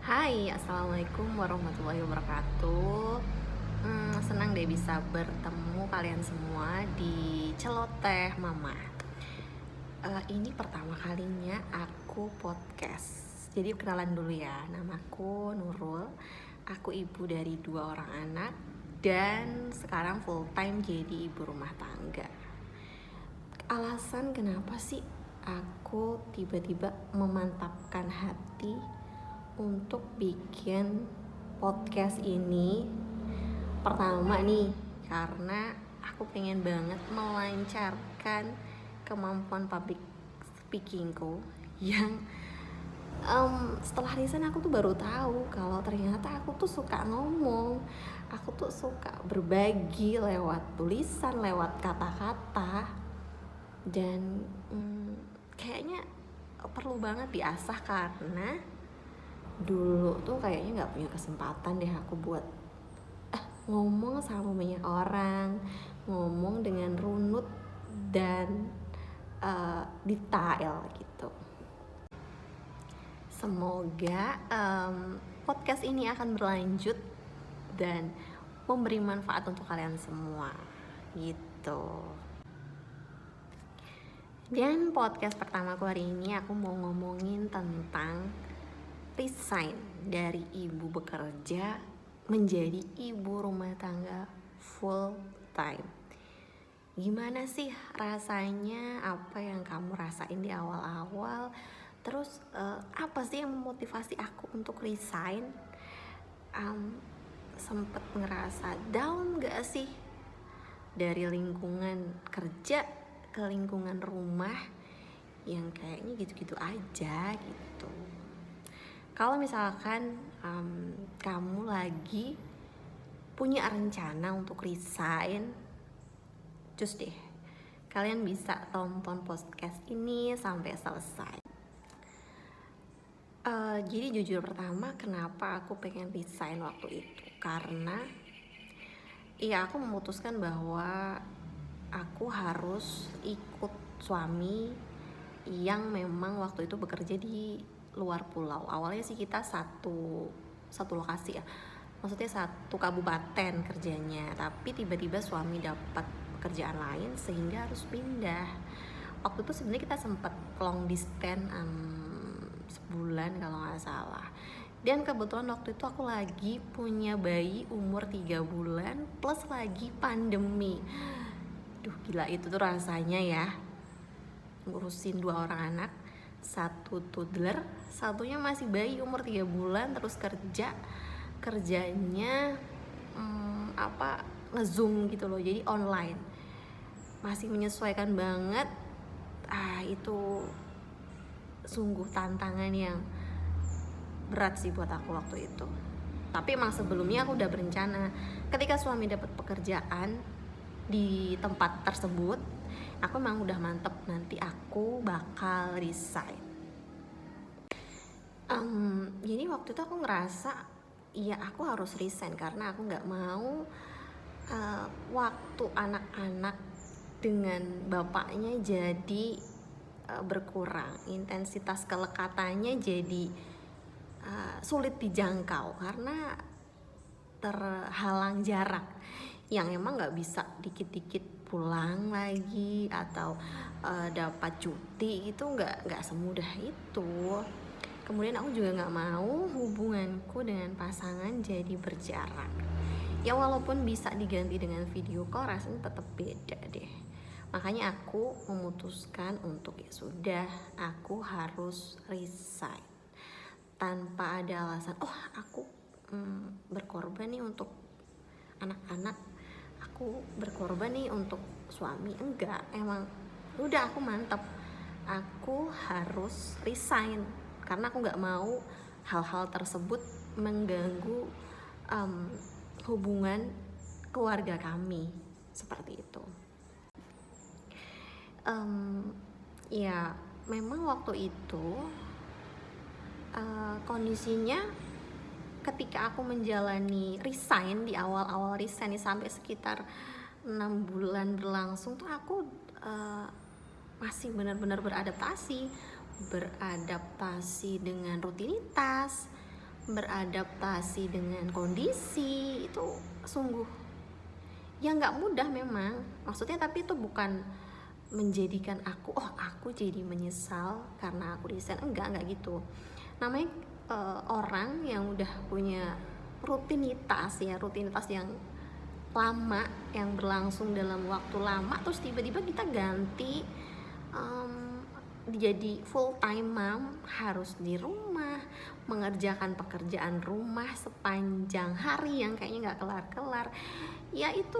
Hai, Assalamualaikum warahmatullahi wabarakatuh. Senang deh bisa bertemu kalian semua di Celoteh Mama. Ini pertama kalinya aku podcast. Jadi kenalan dulu ya, namaku Nurul. Aku ibu dari 2 orang anak dan sekarang full time jadi ibu rumah tangga. Alasan kenapa sih aku tiba-tiba memantapkan hati untuk bikin podcast ini? Pertama nih, karena aku pengen banget melancarkan kemampuan public speakingku yang setelah resign aku tuh baru tahu kalau ternyata aku tuh suka ngomong, aku tuh suka berbagi lewat tulisan, lewat kata-kata, dan kayaknya perlu banget diasah karena dulu tuh kayaknya nggak punya kesempatan deh aku buat ngomong sama banyak orang, ngomong dengan runut dan detail gitu. Semoga podcast ini akan berlanjut dan memberi manfaat untuk kalian semua gitu. Dan podcast pertamaku hari ini aku mau ngomongin tentang resign dari ibu bekerja menjadi ibu rumah tangga full time. Gimana sih rasanya, apa yang kamu rasain di awal-awal? Terus apa sih yang memotivasi aku untuk resign? Sempet ngerasa down gak sih? Dari lingkungan kerja ke lingkungan rumah yang kayaknya gitu-gitu aja gitu. Kalau misalkan kamu lagi punya rencana untuk resign, cus deh, kalian bisa tonton podcast ini sampai selesai. Jadi jujur pertama kenapa aku pengen resign waktu itu, karena aku memutuskan bahwa aku harus ikut suami yang memang waktu itu bekerja di luar pulau. Awalnya sih kita satu lokasi ya, maksudnya satu kabupaten kerjanya, tapi tiba-tiba suami dapat pekerjaan lain sehingga harus pindah. Waktu itu sebenarnya kita sempat long distance sebulan kalau nggak salah. Dan kebetulan waktu itu aku lagi punya bayi umur 3 bulan plus lagi pandemi. Duh gila itu tuh rasanya ya, ngurusin 2 orang anak, satu toddler, satunya masih bayi umur 3 bulan, terus kerjanya nge-zoom gitu loh, jadi online. Masih menyesuaikan banget. Itu sungguh tantangan yang berat sih buat aku waktu itu. Tapi emang sebelumnya aku udah berencana ketika suami dapat pekerjaan di tempat tersebut, aku emang udah mantep nanti aku bakal resign. Jadi waktu itu aku ngerasa iya aku harus resign karena aku nggak mau waktu anak-anak dengan bapaknya jadi berkurang, intensitas kelekatannya jadi sulit dijangkau karena terhalang jarak yang emang nggak bisa dikit-dikit pulang lagi atau dapat cuti, itu nggak semudah itu. Kemudian aku juga nggak mau hubunganku dengan pasangan jadi berjarak. Ya walaupun bisa diganti dengan video call, rasanya tetap beda deh. Makanya aku memutuskan untuk ya sudah, aku harus resign tanpa ada alasan. Aku berkorban nih untuk anak-anak, aku berkorban nih untuk suami. Enggak, emang udah aku mantap, aku harus resign karena aku nggak mau hal-hal tersebut mengganggu hubungan keluarga kami seperti itu. Ya memang waktu itu kondisinya ketika aku menjalani resign, di awal-awal resign sampai sekitar 6 bulan berlangsung tuh aku masih benar-benar beradaptasi dengan rutinitas, beradaptasi dengan kondisi itu sungguh ya nggak mudah memang, maksudnya. Tapi itu bukan menjadikan aku jadi menyesal karena aku resign, enggak gitu. Namanya orang yang udah punya rutinitas yang lama, yang berlangsung dalam waktu lama, terus tiba-tiba kita ganti jadi full time mom, harus di rumah mengerjakan pekerjaan rumah sepanjang hari yang kayaknya nggak kelar-kelar. Ya itu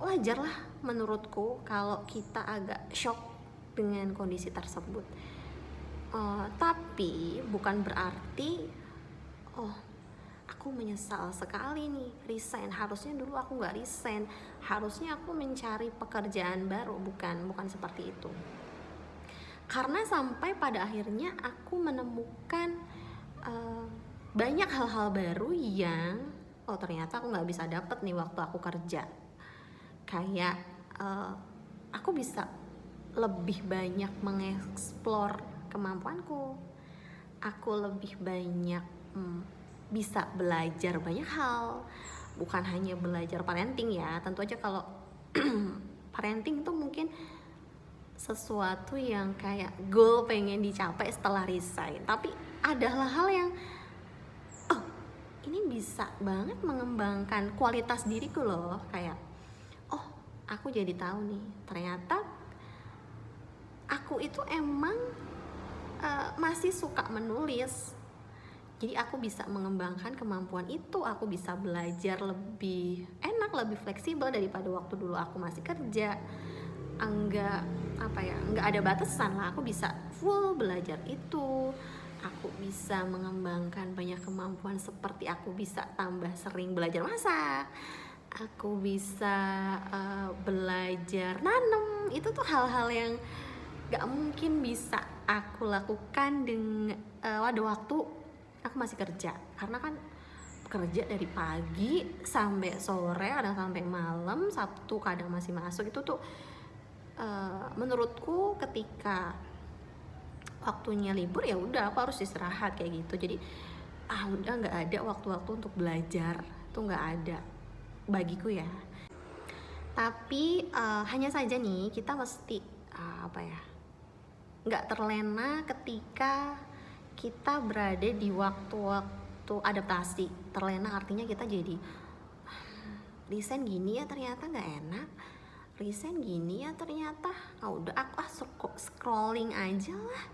wajar lah menurutku kalau kita agak shock dengan kondisi tersebut. Tapi bukan berarti aku menyesal sekali nih resign, harusnya dulu aku nggak resign, harusnya aku mencari pekerjaan baru. Bukan seperti itu. Karena sampai pada akhirnya aku menemukan banyak hal-hal baru yang ternyata aku nggak bisa dapet nih waktu aku kerja. Kayak aku bisa lebih banyak mengeksplor kemampuanku, aku lebih banyak bisa belajar banyak hal, bukan hanya belajar parenting ya. Tentu aja kalau parenting itu mungkin sesuatu yang kayak goal pengen dicapai setelah resign, tapi ada hal-hal yang ini bisa banget mengembangkan kualitas diriku loh. Kayak aku jadi tahu nih, ternyata aku itu emang masih suka menulis. Jadi aku bisa mengembangkan kemampuan itu, aku bisa belajar lebih enak, lebih fleksibel daripada waktu dulu aku masih kerja. Enggak ada batasan lah, aku bisa full belajar itu. Aku bisa mengembangkan banyak kemampuan, seperti aku bisa tambah sering belajar masak, aku bisa belajar nanam. Itu tuh hal-hal yang gak mungkin bisa aku lakukan dengan waktu aku masih kerja. Karena kan kerja dari pagi sampai sore, kadang sampai malam, Sabtu kadang masih masuk. Itu tuh menurutku ketika waktunya libur ya udah aku harus istirahat kayak gitu. Jadi udah nggak ada waktu-waktu untuk belajar, itu nggak ada bagiku ya. Tapi hanya saja nih kita mesti nggak terlena ketika kita berada di waktu-waktu adaptasi. Terlena artinya kita jadi resign gini ya ternyata nggak enak, resign gini ya ternyata udah aku scrolling aja lah,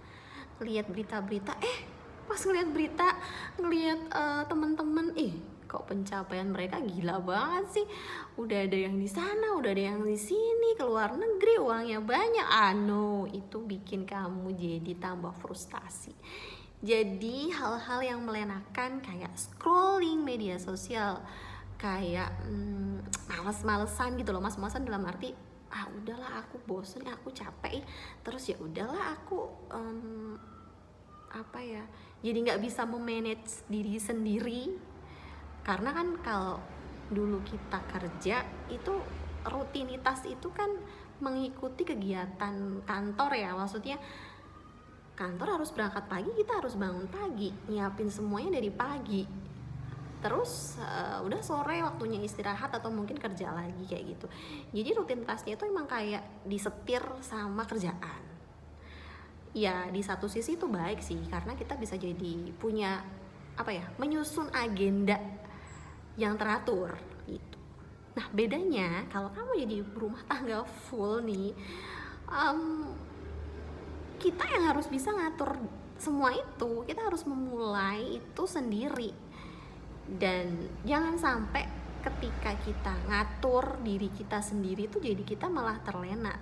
lihat berita-berita. Pas ngeliat berita, ngeliat teman-teman, kok pencapaian mereka gila banget sih, udah ada yang di sana, udah ada yang di sini, keluar negeri, uangnya banyak. No, itu bikin kamu jadi tambah frustasi. Jadi hal-hal yang melenakan kayak scrolling media sosial, kayak males-malesan gitu loh. Males-malesan dalam arti udahlah aku bosen, aku capek, terus ya udahlah aku jadi nggak bisa memanage diri sendiri. Karena kan kalau dulu kita kerja itu rutinitas itu kan mengikuti kegiatan kantor ya, maksudnya kantor harus berangkat pagi, kita harus bangun pagi, nyiapin semuanya dari pagi, terus udah sore waktunya istirahat atau mungkin kerja lagi kayak gitu. Jadi rutinitasnya itu emang kayak disetir sama kerjaan. Ya di satu sisi itu baik sih, karena kita bisa jadi punya menyusun agenda yang teratur gitu. Nah bedanya kalau kamu jadi berumah tangga full nih, kita yang harus bisa ngatur semua itu, kita harus memulai itu sendiri. Dan jangan sampai ketika kita ngatur diri kita sendiri itu jadi kita malah terlena.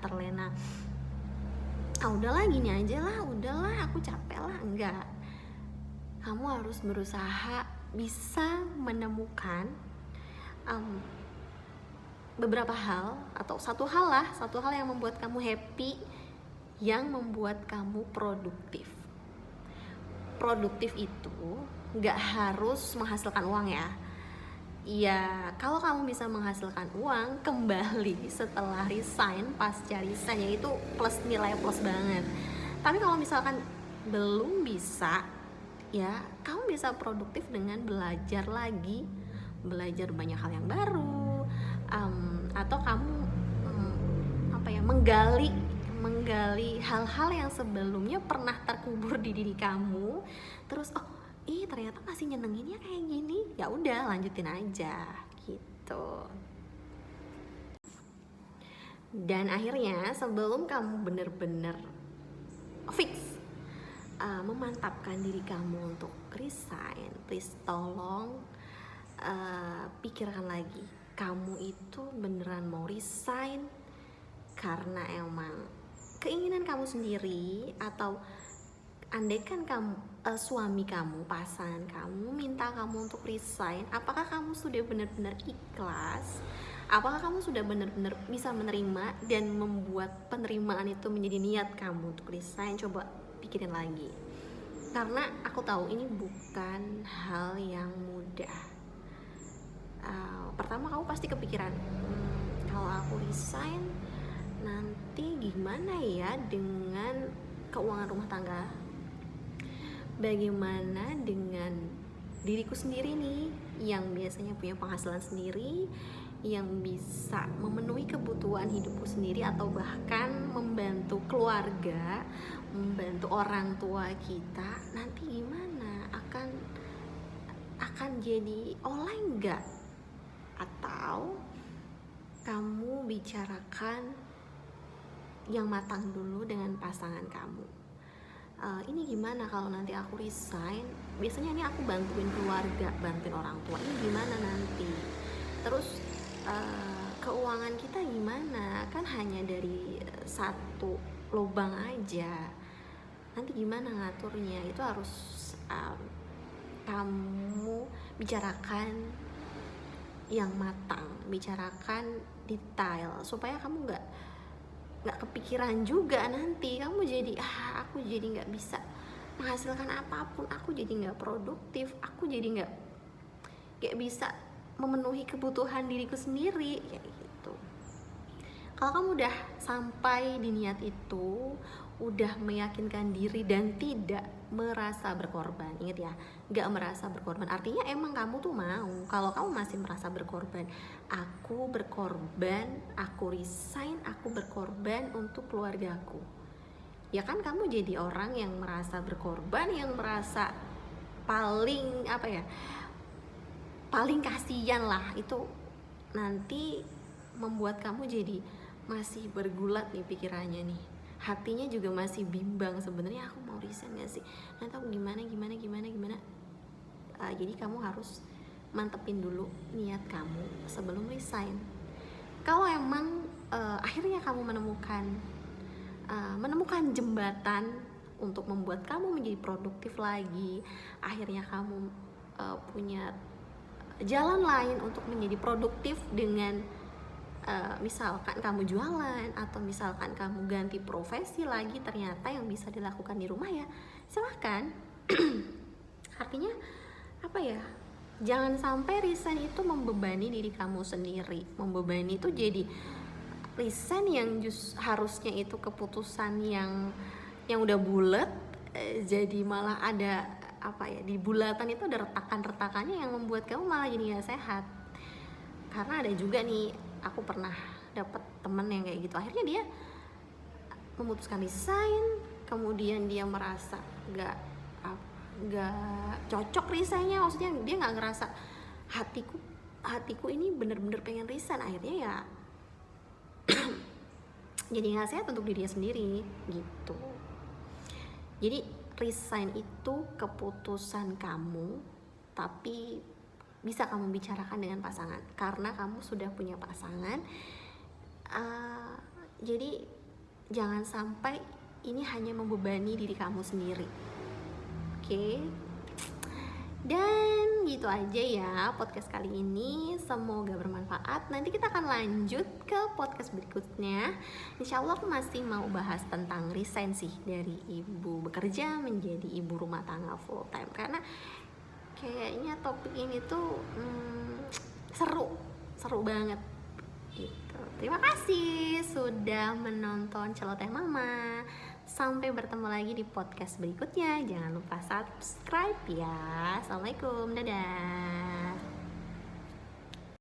Udahlah gini aja lah, udahlah aku capek lah. Enggak, kamu harus berusaha bisa menemukan beberapa hal atau satu hal yang membuat kamu happy, yang membuat kamu produktif. Produktif itu nggak harus menghasilkan uang ya. Ya kalau kamu bisa menghasilkan uang kembali setelah resign, pasca resign, ya itu nilai plus banget. Tapi kalau misalkan belum bisa, ya kamu bisa produktif dengan belajar lagi, belajar banyak hal yang baru, atau kamu menggali hal-hal yang sebelumnya pernah terkubur di diri kamu, terus ternyata masih nyenenginnya kayak gini, ya udah lanjutin aja gitu. Dan akhirnya sebelum kamu bener-bener fix memantapkan diri kamu untuk resign, please tolong pikirkan lagi, kamu itu beneran mau resign karena emang keinginan kamu sendiri, atau andaikan kamu suami kamu, pasangan kamu minta kamu untuk resign, apakah kamu sudah benar-benar ikhlas? Apakah kamu sudah benar-benar bisa menerima dan membuat penerimaan itu menjadi niat kamu untuk resign? Coba pikirin lagi, karena aku tahu ini bukan hal yang mudah. Pertama kamu pasti kepikiran, kalau aku resign nanti gimana ya dengan keuangan rumah tangga, bagaimana dengan diriku sendiri nih yang biasanya punya penghasilan sendiri, yang bisa memenuhi kebutuhan hidupku sendiri, atau bahkan membantu keluarga, membantu orang tua kita, nanti gimana, akan jadi oleh enggak? Atau kamu bicarakan yang matang dulu dengan pasangan kamu, ini gimana kalau nanti aku resign, biasanya ini aku bantuin keluarga, bantuin orang tua, ini gimana nanti, terus keuangan kita gimana, kan hanya dari satu lubang aja, nanti gimana ngaturnya, itu harus kamu bicarakan yang matang, bicarakan detail, supaya kamu nggak kepikiran juga nanti kamu jadi aku jadi nggak bisa menghasilkan apapun, aku jadi nggak produktif, aku jadi nggak bisa memenuhi kebutuhan diriku sendiri, kayak gitu. Kalau kamu udah sampai di niat itu, udah meyakinkan diri dan tidak merasa berkorban, ingat ya, nggak merasa berkorban, artinya emang kamu tuh mau. Kalau kamu masih merasa berkorban, aku berkorban, aku resign, aku berkorban untuk keluargaku, ya kan kamu jadi orang yang merasa berkorban, yang merasa paling paling kasihan lah, itu nanti membuat kamu jadi masih bergulat nih pikirannya nih, hatinya juga masih bimbang, sebenarnya aku mau resign gak sih, nanti aku gimana. Jadi kamu harus mantepin dulu niat kamu sebelum resign. Kalau emang akhirnya kamu menemukan jembatan untuk membuat kamu menjadi produktif lagi, akhirnya kamu punya jalan lain untuk menjadi produktif dengan misalkan kamu jualan, atau misalkan kamu ganti profesi lagi, ternyata yang bisa dilakukan di rumah, ya silahkan. Artinya jangan sampai resign itu membebani diri kamu sendiri, membebani itu jadi resign yang harusnya itu keputusan yang udah bulat, jadi malah ada di bulatan itu ada retakan-retakannya yang membuat kamu malah jadi gak sehat. Karena ada juga nih, aku pernah dapet temen yang kayak gitu, akhirnya dia memutuskan resign, kemudian dia merasa gak cocok resignnya, maksudnya dia gak ngerasa hatiku ini bener-bener pengen resign, akhirnya ya jadi gak sehat untuk dirinya sendiri gitu. Jadi resign itu keputusan kamu, tapi bisa kamu bicarakan dengan pasangan, karena kamu sudah punya pasangan. Jadi jangan sampai ini hanya membebani diri kamu sendiri. Oke? Dan gitu aja ya podcast kali ini, semoga bermanfaat. Nanti kita akan lanjut ke podcast berikutnya. Insya Allah aku masih mau bahas tentang resign sih, dari ibu bekerja menjadi ibu rumah tangga full time, karena kayaknya topik ini tuh seru banget gitu. Terima kasih sudah menonton Celoteh Mama. Sampai bertemu lagi di podcast berikutnya. Jangan lupa subscribe ya. Assalamualaikum, dadah.